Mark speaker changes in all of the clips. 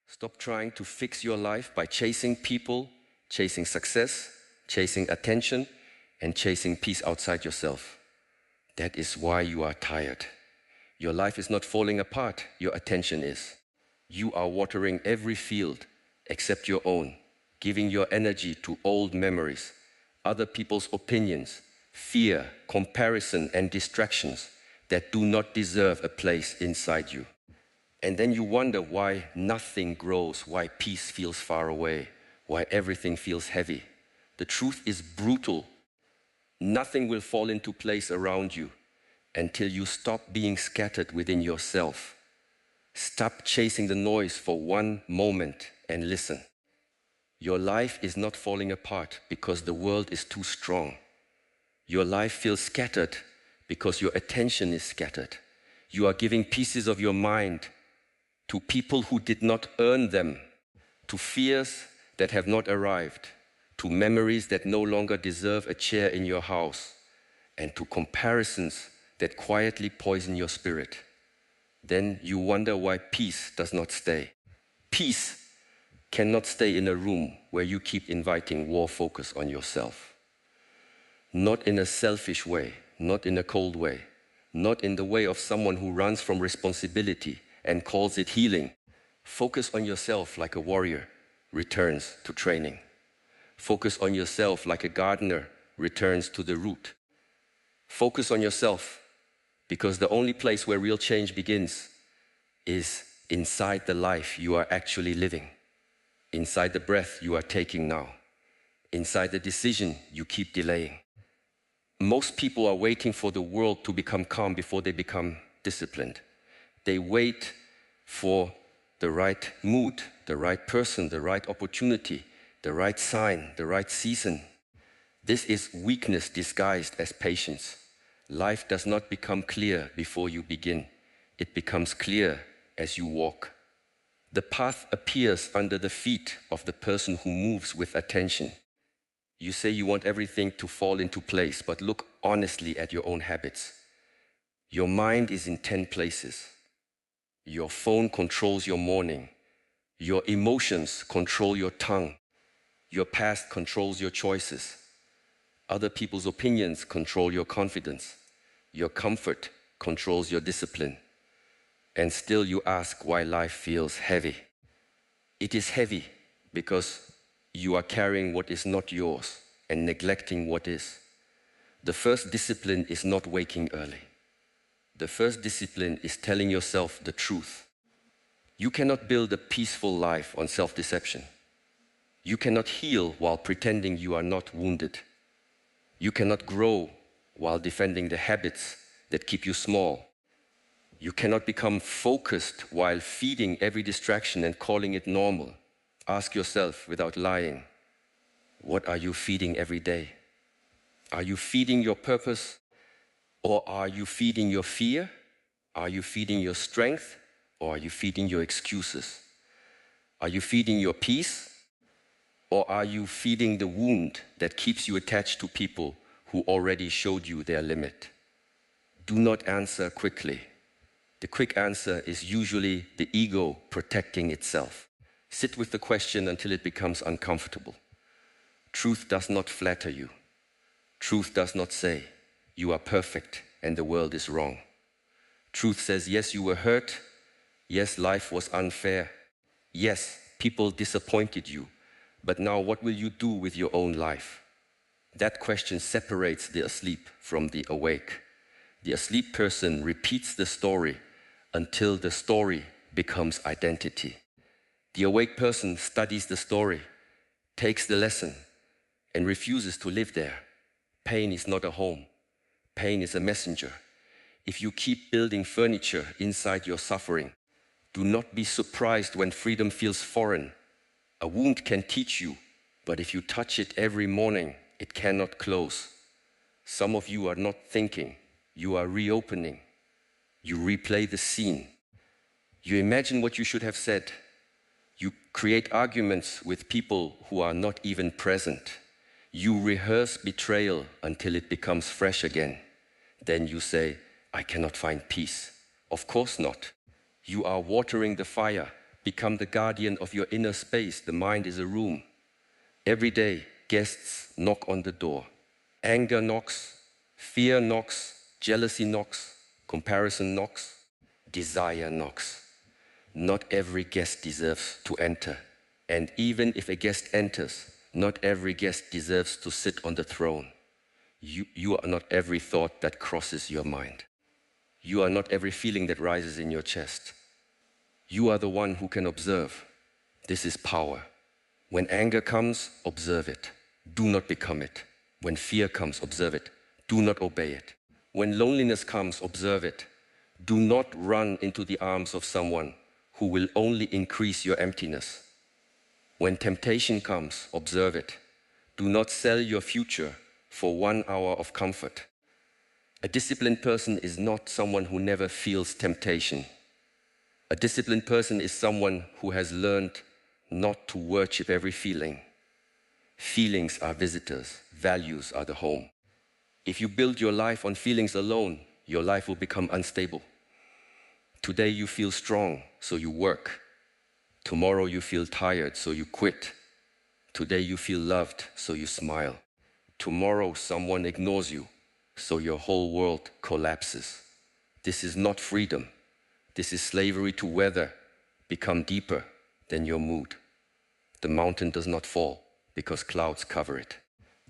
Speaker 1: Stop trying to fix your life by chasing people, chasing success, chasing attention, and chasing peace outside yourself. That is why you are tired. Your life is not falling apart, your attention is. You are watering every field except your own, giving your energy to old memories, other people's opinions, fear, comparison, and distractions that do not deserve a place inside you. And then you wonder why nothing grows, why peace feels far away, why everything feels heavy. The truth is brutal. Nothing will fall into place around you until you stop being scattered within yourself. Stop chasing the noise for one moment and listen. Your life is not falling apart because the world is too strong. Your life feels scattered because your attention is scattered. You are giving pieces of your mind to people who did not earn them, to fears that have not arrived, to memories that no longer deserve a chair in your house, and to comparisons that quietly poison your spirit. Then you wonder why peace does not stay. Peace cannot stay in a room where you keep inviting war focus on yourself. Not in a selfish way, not in a cold way, not in the way of someone who runs from responsibility and calls it healing. Focus on yourself like a warrior returns to training. Focus on yourself like a gardener returns to the root. Focus on yourself because the only place where real change begins is inside the life you are actually living, inside the breath you are taking now, inside the decision you keep delaying. Most people are waiting for the world to become calm before they become disciplined. They wait for the right mood, the right person, the right opportunity, the right sign, the right season. This is weakness disguised as patience. Life does not become clear before you begin. It becomes clear as you walk. The path appears under the feet of the person who moves with attention. You say you want everything to fall into place, but look honestly at your own habits. Your mind is in 10 places. Your phone controls your morning. Your emotions control your tongue. Your past controls your choices. Other people's opinions control your confidence. Your comfort controls your discipline. And still you ask why life feels heavy. It is heavy because you are carrying what is not yours and neglecting what is. The first discipline is not waking early. The first discipline is telling yourself the truth. You cannot build a peaceful life on self-deception. You cannot heal while pretending you are not wounded. You cannot grow while defending the habits that keep you small. You cannot become focused while feeding every distraction and calling it normal. Ask yourself without lying, what are you feeding every day? Are you feeding your purpose? Or are you feeding your fear? Are you feeding your strength? Or are you feeding your excuses? Are you feeding your peace? Or are you feeding the wound that keeps you attached to people who already showed you their limit? Do not answer quickly. The quick answer is usually the ego protecting itself. Sit with the question until it becomes uncomfortable. Truth does not flatter you. Truth does not say, you are perfect and the world is wrong. Truth says, yes, you were hurt. Yes, life was unfair. Yes, people disappointed you. But now what will you do with your own life? That question separates the asleep from the awake. The asleep person repeats the story until the story becomes identity. The awake person studies the story, takes the lesson, and refuses to live there. Pain is not a home. Pain is a messenger. If you keep building furniture inside your suffering, do not be surprised when freedom feels foreign. A wound can teach you, but if you touch it every morning, it cannot close. Some of you are not thinking, you are reopening. You replay the scene. You imagine what you should have said. You create arguments with people who are not even present. You rehearse betrayal until it becomes fresh again. Then you say, I cannot find peace. Of course not. You are watering the fire Become the guardian of your inner space. The mind is a room. Every day, guests knock on the door. Anger knocks, fear knocks, jealousy knocks, comparison knocks, desire knocks. Not every guest deserves to enter. And even if a guest enters, not every guest deserves to sit on the throne. You are not every thought that crosses your mind. You are not every feeling that rises in your chest. You are the one who can observe. This is power. When anger comes, observe it. Do not become it. When fear comes, observe it. Do not obey it. When loneliness comes, observe it. Do not run into the arms of someone who will only increase your emptiness. When temptation comes, observe it. Do not sell your future for 1 hour of comfort. A disciplined person is not someone who never feels temptation. A disciplined person is someone who has learned not to worship every feeling. Feelings are visitors, values are the home. If you build your life on feelings alone, your life will become unstable. Today you feel strong, so you work. Tomorrow you feel tired, so you quit. Today you feel loved, so you smile. Tomorrow someone ignores you, so your whole world collapses. This is not freedom. This is slavery to weather. Become deeper than your mood. The mountain does not fall because clouds cover it.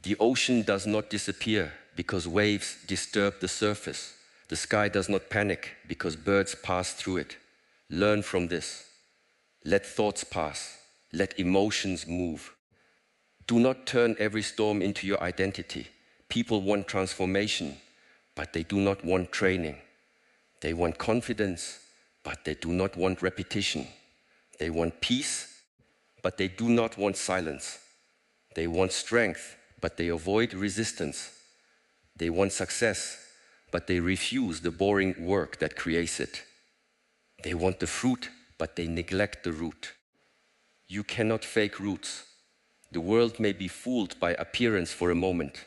Speaker 1: The ocean does not disappear because waves disturb the surface. The sky does not panic because birds pass through it. Learn from this. Let thoughts pass. Let emotions move. Do not turn every storm into your identity. People want transformation, but they do not want training. They want confidence, but they do not want repetition. They want peace, but they do not want silence. They want strength, but they avoid resistance. They want success, but they refuse the boring work that creates it. They want the fruit, but they neglect the root. You cannot fake roots. The world may be fooled by appearance for a moment,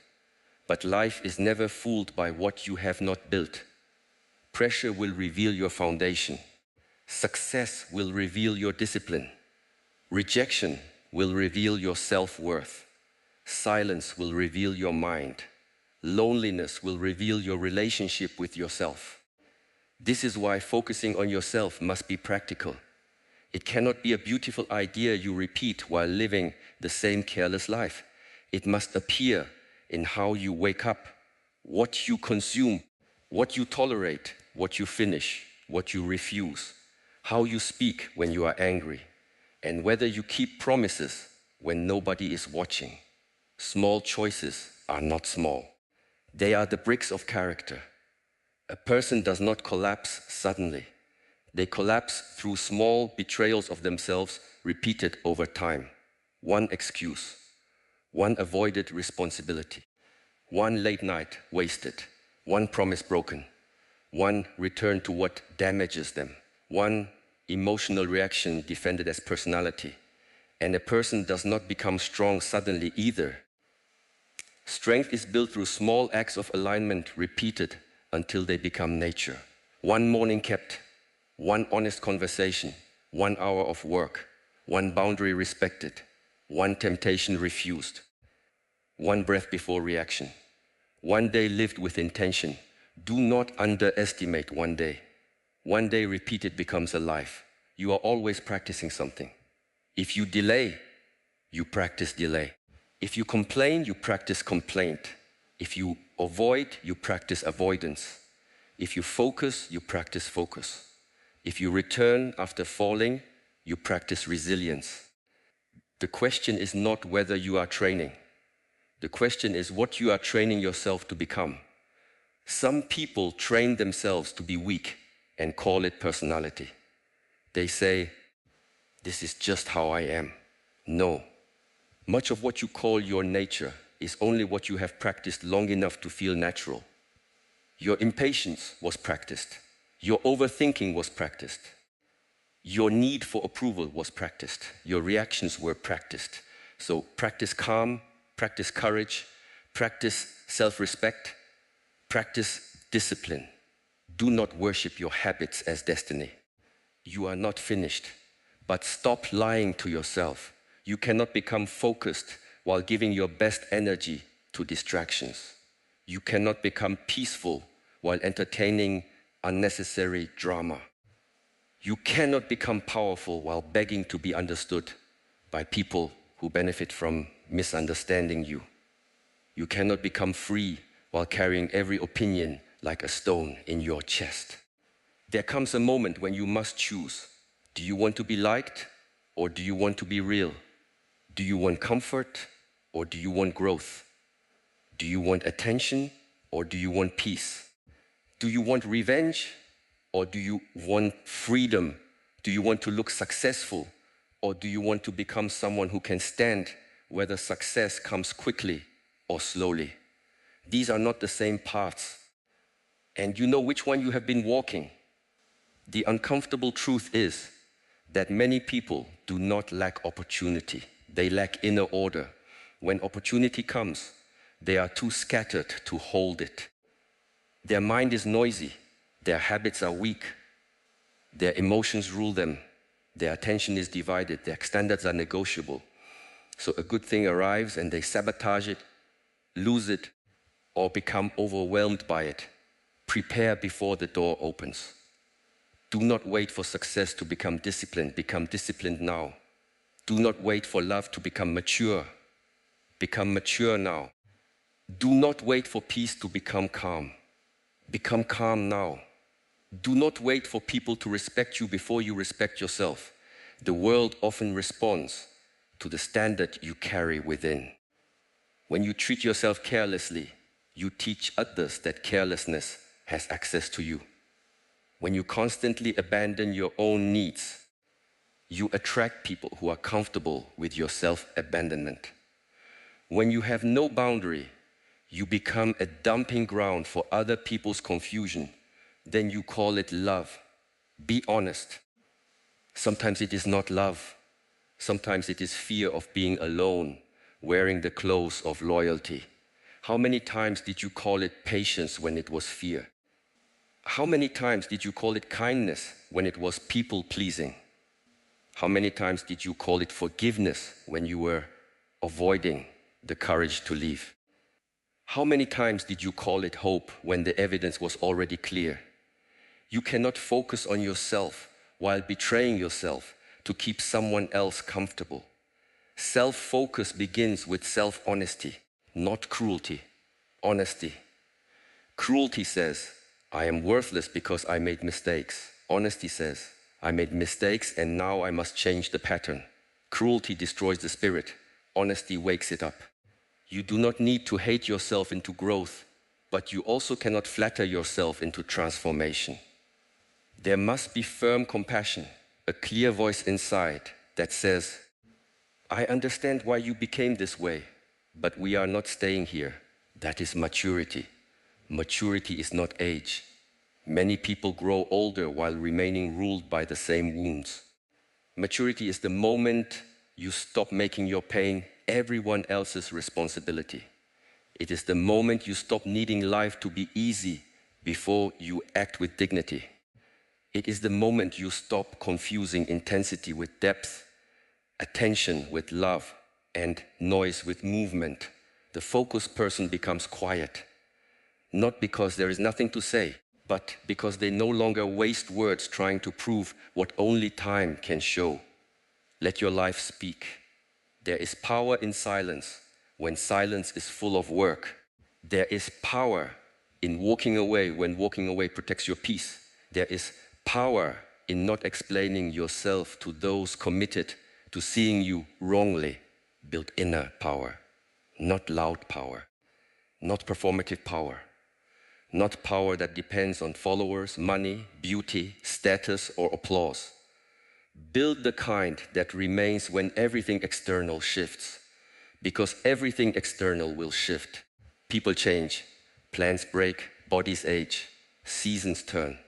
Speaker 1: but life is never fooled by what you have not built. Pressure will reveal your foundation. Success will reveal your discipline. Rejection will reveal your self-worth. Silence will reveal your mind. Loneliness will reveal your relationship with yourself. This is why focusing on yourself must be practical. It cannot be a beautiful idea you repeat while living the same careless life. It must appear in how you wake up, what you consume, what you tolerate, what you finish, what you refuse, how you speak when you are angry, and whether you keep promises when nobody is watching. Small choices are not small. They are the bricks of character. A person does not collapse suddenly. They collapse through small betrayals of themselves repeated over time. One excuse, one avoided responsibility, one late night wasted, one promise broken, one return to what damages them, one emotional reaction defended as personality. And a person does not become strong suddenly either. Strength is built through small acts of alignment repeated until they become nature. One morning kept, one honest conversation, 1 hour of work, one boundary respected, one temptation refused, one breath before reaction, one day lived with intention. Do not underestimate one day. One day repeated becomes a life. You are always practicing something. If you delay, you practice delay. If you complain, you practice complaint. If you avoid, you practice avoidance. If you focus, you practice focus. If you return after falling, you practice resilience. The question is not whether you are training. The question is what you are training yourself to become. Some people train themselves to be weak and call it personality. They say, this is just how I am. No. Much of what you call your nature is only what you have practiced long enough to feel natural. Your impatience was practiced. Your overthinking was practiced. Your need for approval was practiced. Your reactions were practiced. So practice calm, practice courage, practice self-respect, practice discipline. Do not worship your habits as destiny. You are not finished, but stop lying to yourself. You cannot become focused while giving your best energy to distractions. You cannot become peaceful while entertaining unnecessary drama. You cannot become powerful while begging to be understood by people who benefit from misunderstanding you. You cannot become free while carrying every opinion like a stone in your chest. There comes a moment when you must choose. Do you want to be liked or do you want to be real? Do you want comfort or do you want growth? Do you want attention or do you want peace? Do you want revenge or do you want freedom? Do you want to look successful or do you want to become someone who can stand whether success comes quickly or slowly? These are not the same paths. And you know which one you have been walking. The uncomfortable truth is that many people do not lack opportunity. They lack inner order. When opportunity comes, they are too scattered to hold it. Their mind is noisy. Their habits are weak. Their emotions rule them. Their attention is divided. Their standards are negotiable. So a good thing arrives and they sabotage it, lose it, or become overwhelmed by it. Prepare before the door opens. Do not wait for success to become disciplined. Become disciplined now. Do not wait for love to become mature. Become mature now. Do not wait for peace to become calm. Become calm now. Do not wait for people to respect you before you respect yourself. The world often responds to the standard you carry within. When you treat yourself carelessly, you teach others that carelessness has access to you. When you constantly abandon your own needs, you attract people who are comfortable with your self-abandonment. When you have no boundary, you become a dumping ground for other people's confusion. Then you call it love. Be honest. Sometimes it is not love. Sometimes it is fear of being alone, wearing the clothes of loyalty. How many times did you call it patience when it was fear? How many times did you call it kindness when it was people-pleasing? How many times did you call it forgiveness when you were avoiding the courage to leave? How many times did you call it hope when the evidence was already clear? You cannot focus on yourself while betraying yourself to keep someone else comfortable. Self-focus begins with self-honesty, not cruelty. Honesty. Cruelty says, I am worthless because I made mistakes. Honesty says, I made mistakes and now I must change the pattern. Cruelty destroys the spirit. Honesty wakes it up. You do not need to hate yourself into growth, but you also cannot flatter yourself into transformation. There must be firm compassion, a clear voice inside that says, I understand why you became this way, but we are not staying here. That is maturity. Maturity is not age. Many people grow older while remaining ruled by the same wounds. Maturity is the moment you stop making your pain everyone else's responsibility. It is the moment you stop needing life to be easy before you act with dignity. It is the moment you stop confusing intensity with depth, attention with love, and noise with movement. The focused person becomes quiet, not because there is nothing to say, but because they no longer waste words trying to prove what only time can show. Let your life speak. There is power in silence when silence is full of work. There is power in walking away when walking away protects your peace. There is power in not explaining yourself to those committed to seeing you wrongly. Build inner power, not loud power, not performative power, not power that depends on followers, money, beauty, status, or applause. Build the kind that remains when everything external shifts, because everything external will shift. People change, plans break, bodies age, seasons turn.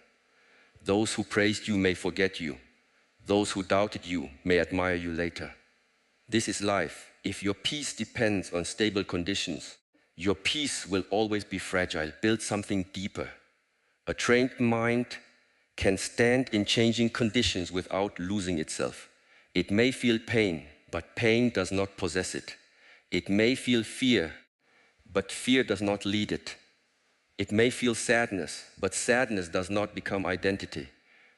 Speaker 1: Those who praised you may forget you. Those who doubted you may admire you later. This is life. If your peace depends on stable conditions, your peace will always be fragile. Build something deeper. A trained mind can stand in changing conditions without losing itself. It may feel pain, but pain does not possess it. It may feel fear, but fear does not lead it. It may feel sadness, but sadness does not become identity.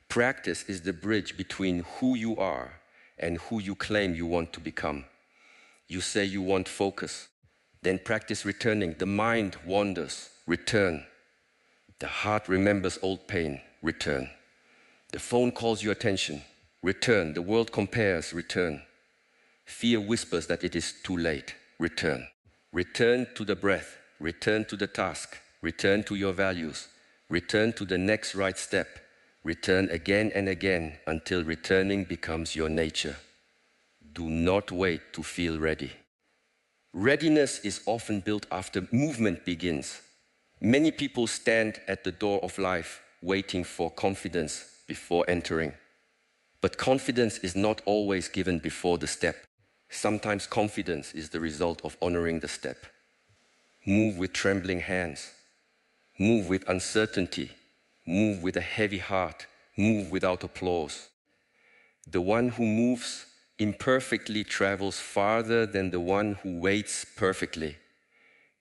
Speaker 1: Practice is the bridge between who you are and who you claim you want to become. You say you want focus, then practice returning. The mind wanders, return. The heart remembers old pain, return. The phone calls your attention, return. The world compares, return. Fear whispers that it is too late, return. Return to the breath, return to the task, return to your values, return to the next right step, return again and again until returning becomes your nature. Do not wait to feel ready. Readiness is often built after movement begins. Many people stand at the door of life waiting for confidence before entering. But confidence is not always given before the step. Sometimes confidence is the result of honoring the step. Move with trembling hands. Move with uncertainty. Move with a heavy heart. Move without applause. The one who moves imperfectly travels farther than the one who waits perfectly.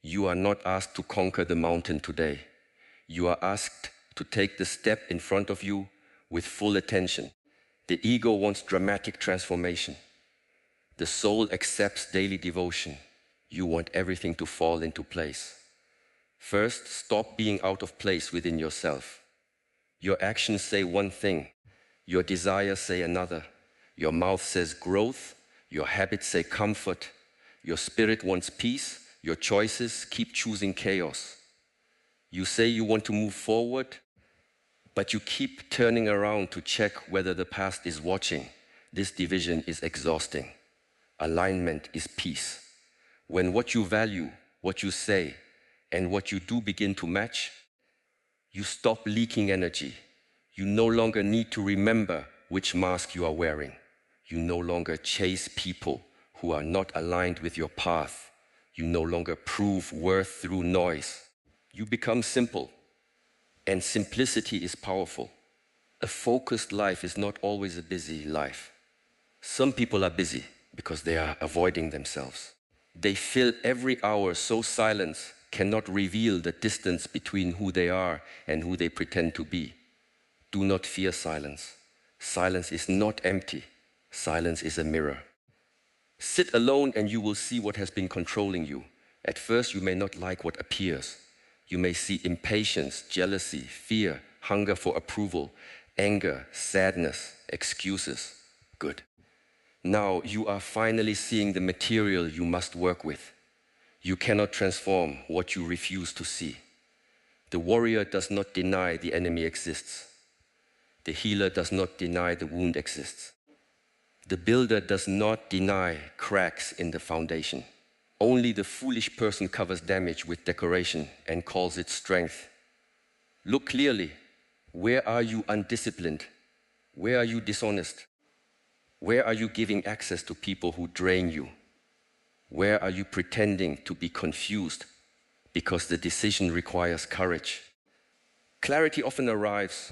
Speaker 1: You are not asked to conquer the mountain today. You are asked to take the step in front of you with full attention. The ego wants dramatic transformation. The soul accepts daily devotion. You want everything to fall into place. First, stop being out of place within yourself. Your actions say one thing. Your desires say another. Your mouth says growth. Your habits say comfort. Your spirit wants peace. Your choices keep choosing chaos. You say you want to move forward, but you keep turning around to check whether the past is watching. This division is exhausting. Alignment is peace. When what you value, what you say, and what you do begin to match, you stop leaking energy. You no longer need to remember which mask you are wearing. You no longer chase people who are not aligned with your path. You no longer prove worth through noise. You become simple, and simplicity is powerful. A focused life is not always a busy life. Some people are busy because they are avoiding themselves. They fill every hour so silence cannot reveal the distance between who they are and who they pretend to be. Do not fear silence. Silence is not empty. Silence is a mirror. Sit alone and you will see what has been controlling you. At first, you may not like what appears. You may see impatience, jealousy, fear, hunger for approval, anger, sadness, excuses. Good. Now you are finally seeing the material you must work with. You cannot transform what you refuse to see. The warrior does not deny the enemy exists. The healer does not deny the wound exists. The builder does not deny cracks in the foundation. Only the foolish person covers damage with decoration and calls it strength. Look clearly. Where are you undisciplined? Where are you dishonest? Where are you giving access to people who drain you? Where are you pretending to be confused because the decision requires courage? Clarity often arrives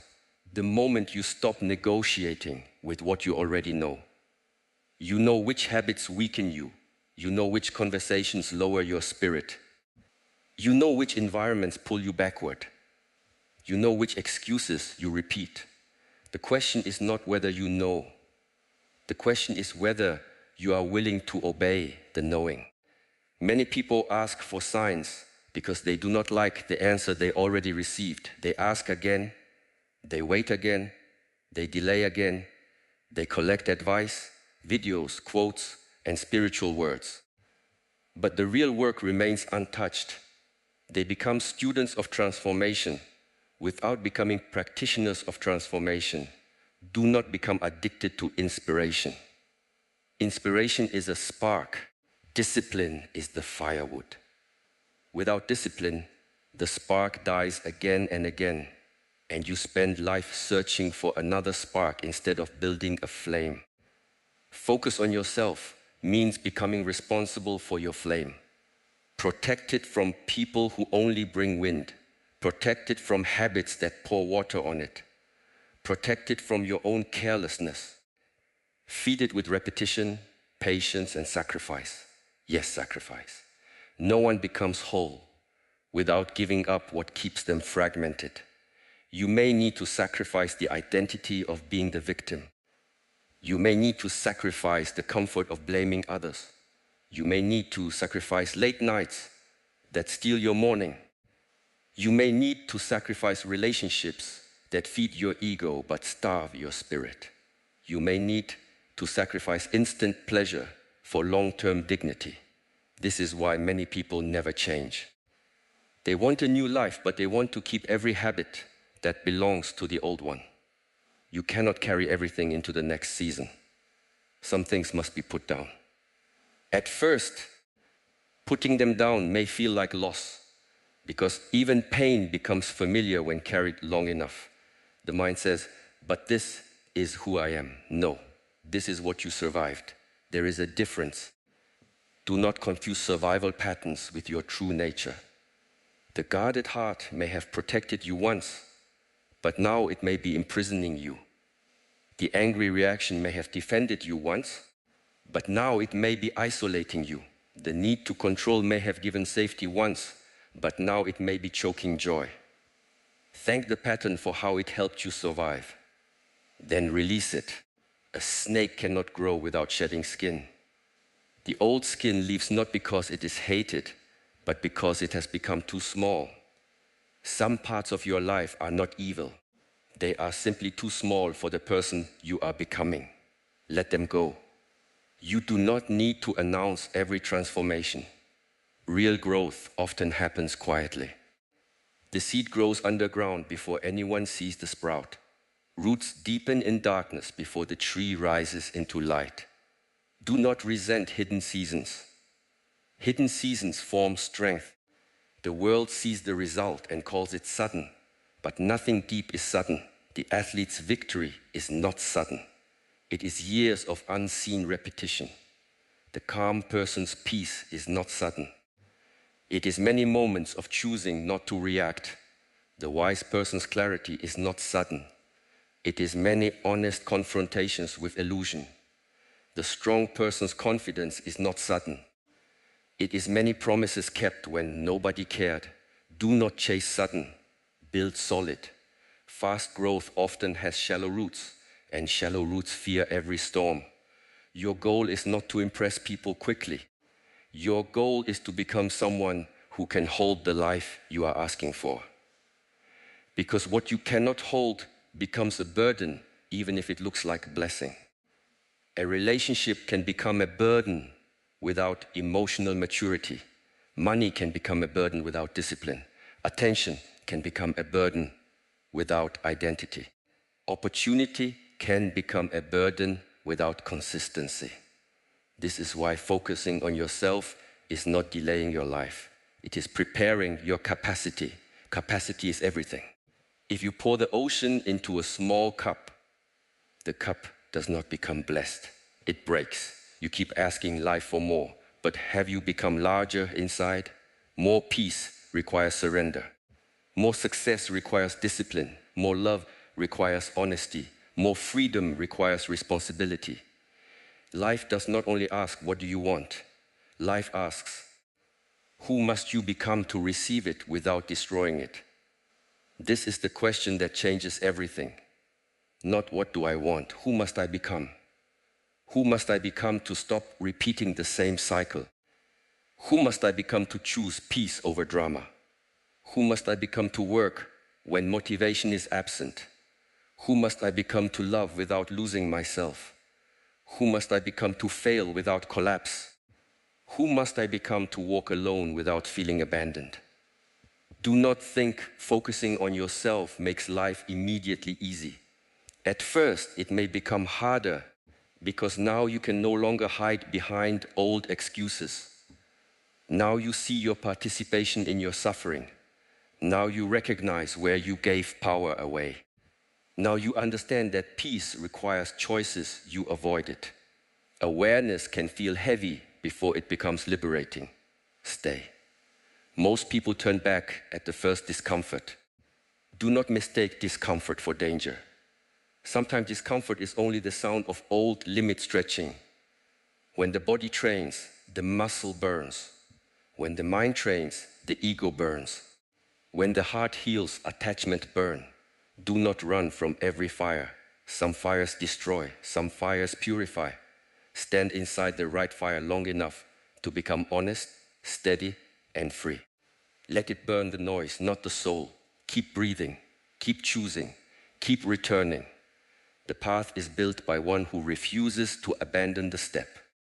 Speaker 1: the moment you stop negotiating with what you already know. You know which habits weaken you. You know which conversations lower your spirit. You know which environments pull you backward. You know which excuses you repeat. The question is not whether you know. The question is whether you are willing to obey the knowing. Many people ask for signs because they do not like the answer they already received. They ask again, they wait again, they delay again, they collect advice, videos, quotes, and spiritual words. But the real work remains untouched. They become students of transformation without becoming practitioners of transformation. Do not become addicted to inspiration. Inspiration is a spark. Discipline is the firewood. Without discipline, the spark dies again and again, and you spend life searching for another spark instead of building a flame. Focus on yourself means becoming responsible for your flame. Protect it from people who only bring wind. Protect it from habits that pour water on it. Protect it from your own carelessness. Feed it with repetition, patience, and sacrifice. Yes, sacrifice. No one becomes whole without giving up what keeps them fragmented. You may need to sacrifice the identity of being the victim. You may need to sacrifice the comfort of blaming others. You may need to sacrifice late nights that steal your morning. You may need to sacrifice relationships that feed your ego but starve your spirit. You may need to sacrifice instant pleasure for long-term dignity. This is why many people never change. They want a new life, but they want to keep every habit that belongs to the old one. You cannot carry everything into the next season. Some things must be put down. At first, putting them down may feel like loss, because even pain becomes familiar when carried long enough. The mind says, but this is who I am. No, this is what you survived. There is a difference. Do not confuse survival patterns with your true nature. The guarded heart may have protected you once, but now it may be imprisoning you. The angry reaction may have defended you once, but now it may be isolating you. The need to control may have given safety once, but now it may be choking joy. Thank the pattern for how it helped you survive. Then release it. A snake cannot grow without shedding skin. The old skin leaves not because it is hated, but because it has become too small. Some parts of your life are not evil. They are simply too small for the person you are becoming. Let them go. You do not need to announce every transformation. Real growth often happens quietly. The seed grows underground before anyone sees the sprout. Roots deepen in darkness before the tree rises into light. Do not resent hidden seasons. Hidden seasons form strength. The world sees the result and calls it sudden, but nothing deep is sudden. The athlete's victory is not sudden. It is years of unseen repetition. The calm person's peace is not sudden. It is many moments of choosing not to react. The wise person's clarity is not sudden. It is many honest confrontations with illusion. The strong person's confidence is not sudden. It is many promises kept when nobody cared. Do not chase sudden. Build solid. Fast growth often has shallow roots, and shallow roots fear every storm. Your goal is not to impress people quickly. Your goal is to become someone who can hold the life you are asking for. Because what you cannot hold becomes a burden, even if it looks like a blessing. A relationship can become a burden without emotional maturity. Money can become a burden without discipline. Attention can become a burden without identity. Opportunity can become a burden without consistency. This is why focusing on yourself is not delaying your life. It is preparing your capacity. Capacity is everything. If you pour the ocean into a small cup, the cup does not become blessed. It breaks. You keep asking life for more, but have you become larger inside? More peace requires surrender. More success requires discipline. More love requires honesty. More freedom requires responsibility. Life does not only ask, what do you want? Life asks, who must you become to receive it without destroying it? This is the question that changes everything. Not what do I want? Who must I become? Who must I become to stop repeating the same cycle? Who must I become to choose peace over drama? Who must I become to work when motivation is absent? Who must I become to love without losing myself? Who must I become to fail without collapse? Who must I become to walk alone without feeling abandoned? Do not think focusing on yourself makes life immediately easy. At first, it may become harder because now you can no longer hide behind old excuses. Now you see your participation in your suffering. Now you recognize where you gave power away. Now you understand that peace requires choices you avoided. Awareness can feel heavy before it becomes liberating. Stay. Most people turn back at the first discomfort. Do not mistake discomfort for danger. Sometimes discomfort is only the sound of old limit stretching. When the body trains, the muscle burns. When the mind trains, the ego burns. When the heart heals, attachment burn. Do not run from every fire. Some fires destroy, some fires purify. Stand inside the right fire long enough to become honest, steady, and free. Let it burn the noise, not the soul. Keep breathing, keep choosing, keep returning. The path is built by one who refuses to abandon the step.